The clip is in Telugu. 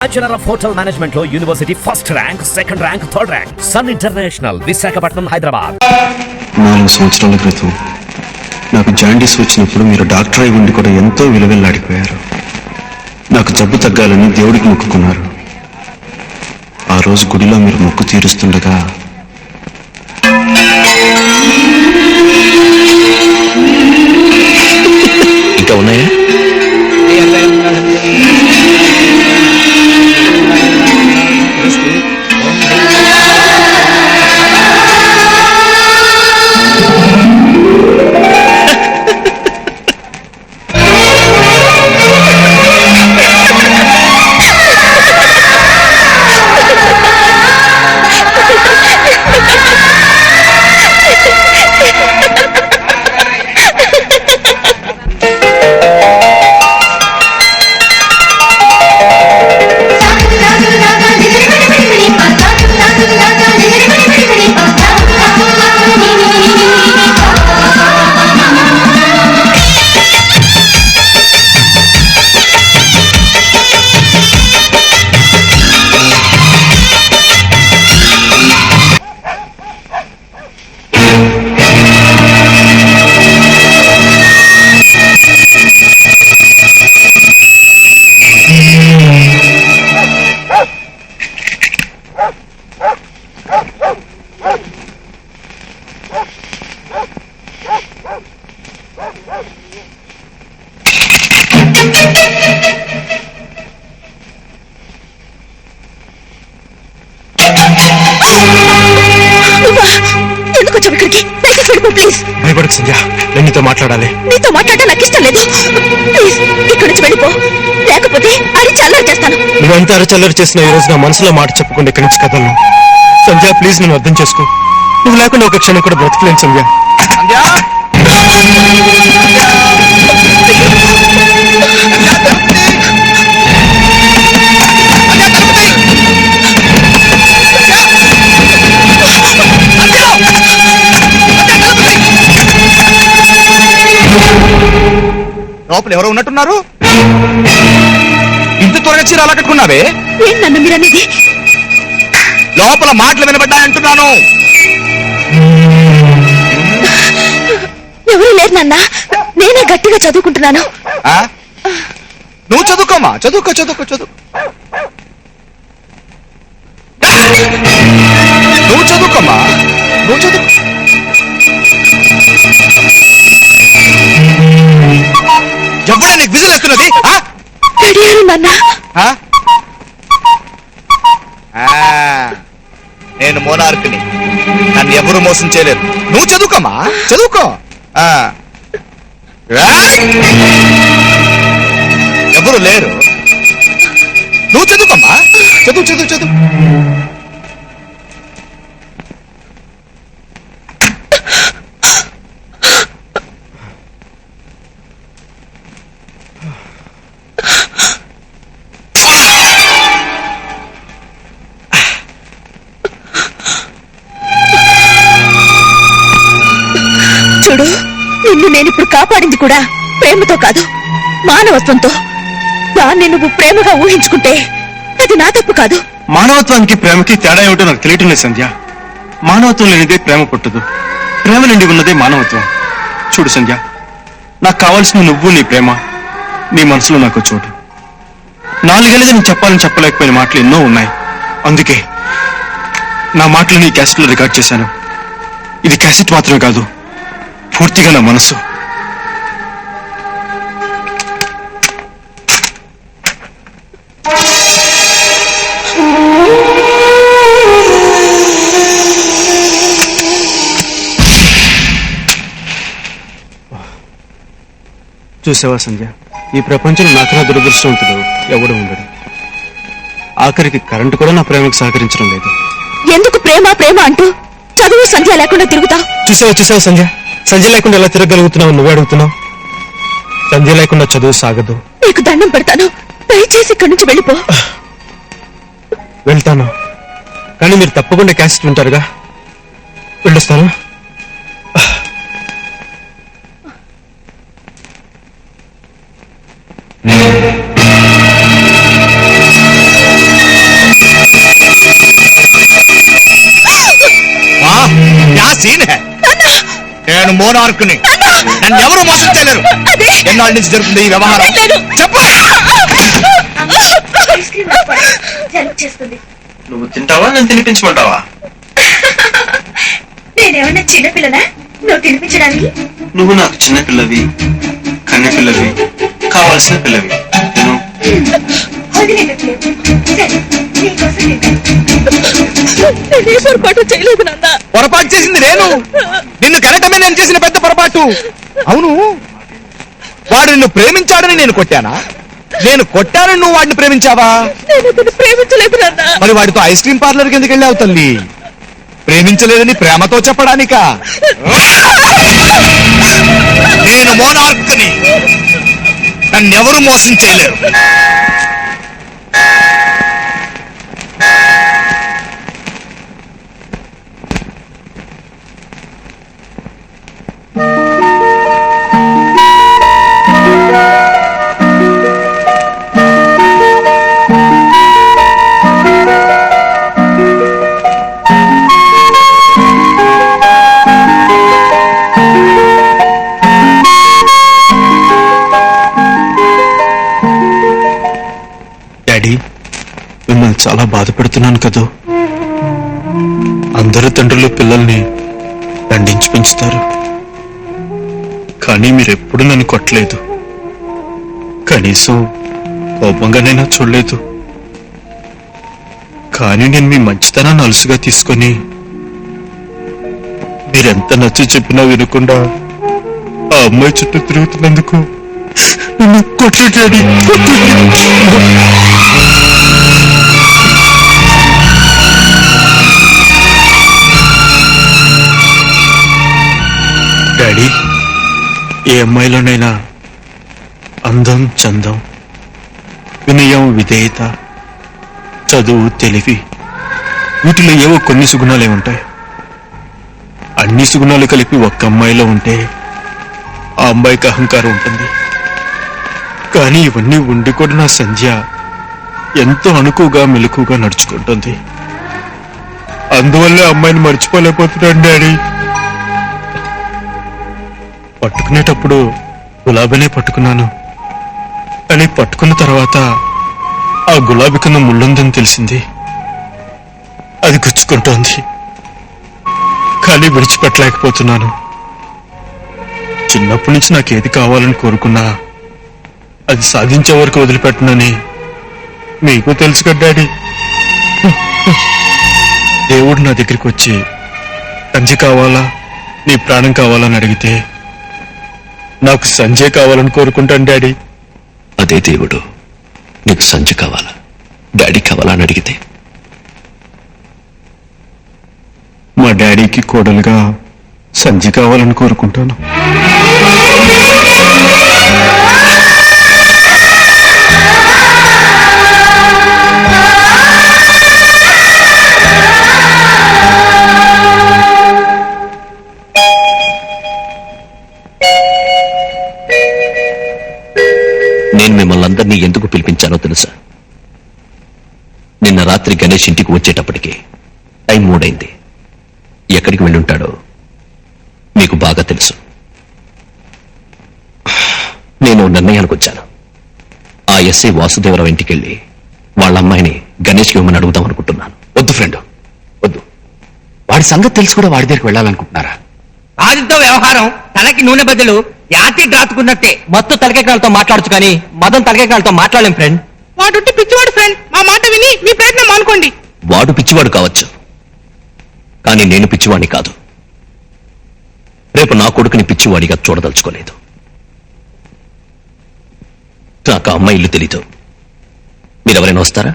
బ్యాచులర్ ఆఫ్ హోటల్ మేనేజ్మెంట్ లో university first rank, second rank, third rank. Sun international, Visakhapatnam, Hyderabad. 4 సంవత్సరాల క్రితం నాకు జాండీస్ వచ్చినప్పుడు మీరు డాక్టర్ అయి ఉండి కూడా ఎంతో విలువెల్లాడిపోయారు. నాకు జబ్బు తగ్గాలని దేవుడికి మొక్కుకున్నారు. ఆ రోజు గుడిలో మీరు మొక్కు తీరుస్తుండగా ఇంకా ఉన్నాయా? భయపడకు సంధ్య, నేను నీతో మాట్లాడాలి. నీతో మాట్లాడటం నాకు ఇష్టం లేదు. ప్లీజ్ ఇక్కడి నుంచి వెళ్ళిపో, లేకపోతే అరిచి అల్లరి చేస్తాను. నువ్వెంత అరచల్లరి చేసిన ఈ రోజు నా మనసులో మాట చెప్పకుండా ఇక్కడి నుంచి కదలను. సంధ్య ప్లీజ్ నన్ను అర్థం చేసుకో. నువ్వు లేకుండా ఒక క్షణం కూడా బ్రతకలేను సంధ్య. లోపల ఎవరో ఉన్నట్టున్నారు. ఇంత త్వరగా చీర అలా కట్టుకున్నావే? నన్ను మీరనేది? లోపల మాటలు వినబడ్డాయంటున్నాను. ఎవరు లేరు నాన్న, నేనే గట్టిగా చదువుకుంటున్నాను. నువ్వు చదువుకోమా, చదువుకో చదువుకో చదువు. నువ్వు చదువుకోమా, నువ్వు చదువు. ఎప్పుడే నీకు విజిల్ వేస్తున్నది? నేను మోనార్క్ని, నన్ను ఎవరు మోసం చేయలేరు. నువ్వు చదువుకోమా, చదువుకో. ఎవరు లేరు, నువ్వు చదువుకోమా, చదువు చదువు చదువు. చూడు, నిన్ను నేనిప్పుడు కాపాడింది కూడా ప్రేమతో కాదు, మానవత్వంతో. దాన్ని నువ్వు ప్రేమగా ఊహించుకుంటే అది నా తప్పు కాదు. మానవత్వానికి ప్రేమకి తేడా ఏమిటో నాకు తెలియటం లేదు సంధ్య. మానవత్వం లేనిదే ప్రేమ పుట్టదు, ప్రేమ నిండి ఉన్నదే మానవత్వం. చూడు సంధ్య, నాకు కావాల్సిన నువ్వు, నీ ప్రేమ, నీ మనసులో నాకు చోటు. నాలుగేళ్ళగా నేను చెప్పాలని చెప్పలేకపోయిన మాటలు ఎన్నో ఉన్నాయి. అందుకే నా మాటలు నీ క్యాసెట్లో రికార్డ్ చేశాను. ఇది క్యాసెట్ మాత్రమే కాదు, పూర్తిగా నా మనసు. చూసావా సంధ్య, ఈ ప్రపంచంలో నాకన్నా దురదృష్టవంతుడు ఎవడు ఉండడు. ఆఖరికి కరెంటు కూడా నా ప్రేమకు సహకరించడం లేదు. ఎందుకు ప్రేమ ప్రేమ అంటూ చదువు సంధ్య లేకుండా తిరుగుతావు? చూసావా సంధ్య, సంధ్య లేకుండా ఎలా తిరగలుగుతున్నావు? నువ్వే అడుగుతున్నావు. సంధ్య లేకుండా చదువు సాగదు. నీకు దండం పెడతాను, దయచేసి ఇక్కడి నుంచి వెళ్ళిపో. వెళ్తాను, కానీ మీరు తప్పకుండా క్యాసెట్ వింటారుగా. వెళ్ళొస్తాను. మోనార్కుని. నన్ను ఎవరు మోసం చేయలేరు. ఎన్నాళ్ళ నుంచి జరుగుతుంది ఈ వ్యవహారం? చెప్పు. నువ్వు తింటావా, నేను తినిపించమంటావా? నేనేమన్నా చిన్నపిల్లనా నువ్వు తినిపించడానికి? నువ్వు నాకు చిన్న పిల్లవి, కన్నె పిల్లవి, కావాల్సిన పిల్లవి. నేనే పొరపాటు చేయలేదు నాన్న. పొరపాటు చేసింది నేను. నిన్ను కనటమే నేను చేసిన పెద్ద పొరపాటు. అవును, వాడు నిన్ను ప్రేమించాడని నేను కొట్టానా? నేను కొట్టానని నువ్వు వాడిని ప్రేమించావా? నేను అతను ప్రేమించలేదు నాన్న. మరి వాడితో ఐస్ క్రీమ్ పార్లర్కి ఎందుకు వెళ్ళావు తల్లి? ప్రేమించలేదని ప్రేమతో చెప్పడానికా? నేను మోనార్క్ని. నన్నెవరు మోసం చేయలేరు. డాడీ, మిమ్మల్ని చాలా బాధపెడుతున్నాను కదూ. అందరు తండ్రులు పిల్లల్ని దండించి పెంచుతారు, కానీ మీరెప్పుడు నన్ను కొట్టలేదు. కనీసం కోపంగానైనా చూడలేదు. కానీ నేను మీ మంచితనాన్ని అలుసుగా తీసుకొని మీరెంత నచ్చ చెప్పినా వినకుండా ఆ అమ్మాయి చుట్టూ తిరుగుతున్నందుకు నన్ను కొట్టలేదు డాడీ. డాడీ, ఏ అమ్మాయిలోనైనా అందం, చందం, వినయం, విధేయత, చదువు, తెలివి, వీటిలో ఏవో కొన్ని సుగుణాలే ఉంటాయి. అన్ని సుగుణాలు కలిపి ఒక్క అమ్మాయిలో ఉంటే ఆ అమ్మాయికి అహంకారం ఉంటుంది. కానీ ఇవన్నీ ఉండి కూడా నా సంధ్య ఎంతో అణుకుగా, మెలకుగా నడుచుకుంటుంది. అందువల్లే అమ్మాయిని మర్చిపోలేకపోతున్నాను డాడీ. పట్టుకునేటప్పుడు గులాబీనే పట్టుకున్నాను, అని పట్టుకున్న తర్వాత ఆ గులాబీ కన్నా ముళ్ళుందని తెలిసింది. అది గుచ్చుకుంటోంది, కానీ విడిచిపెట్టలేకపోతున్నాను. చిన్నప్పటి నుంచి నాకేది కావాలని కోరుకున్నా అది సాధించే వరకు వదిలిపెట్టనని మీకు తెలుసు కదా డాడీ. దేవుడు నా దగ్గరికి వచ్చి సంజయ్ కావాలా, నీ ప్రాణం కావాలని అడిగితే నాకు సంజయ్ కావాలని కోరుకుంటాను డాడీ. అదే దేవుడు నీకు సంజయ్ కావాలా, డాడీ కావాలా అని అడిగితే మా డాడీకి కోడలుగా సంజయ్ కావాలని కోరుకుంటాను. నేను మిమ్మల్ని అందరినీ ఎందుకు పిలిపించానో తెలుసా? నిన్న రాత్రి గణేష్ ఇంటికి వచ్చేటప్పటికి టైం 3 అయింది. ఎక్కడికి వెళ్ళుంటాడో మీకు బాగా తెలుసు. నేను నిర్ణయానికి వచ్చాను. ఆ ఎస్ఐ వాసుదేవరావు ఇంటికి వెళ్ళి వాళ్ళ అమ్మాయిని గణేష్కి ఇవ్వమని అడుగుదాం అనుకుంటున్నాను. వద్దు ఫ్రెండ్, వద్దు. వాడి సంగతి తెలిసి కూడా వాడి దగ్గరికి వెళ్ళాలనుకుంటున్నారా? రాజుతో వ్యవహారం తలకి నూనె బదులు యాసిడ్ రాసుకున్నట్టే. మత్తు తలకెక్కలతో మాట్లాడచ్చు కానీ మదం తలకెక్కలతో మాట్లాడలేం ఫ్రెండ్. వాడుంటే పిచ్చివాడు ఫ్రెండ్. మా మాట విని మీ ప్రయత్నం మానుకోండి. వాడు పిచ్చివాడు కావచ్చు, కానీ నేను పిచ్చివాడిని కాదు. రేపు నా కొడుకుని పిచ్చివాడిగా చూడదలుచుకోలేదు. నాకు ఆ అమ్మాయి ఇల్లు తెలీదు. మీరెవరైనా వస్తారా?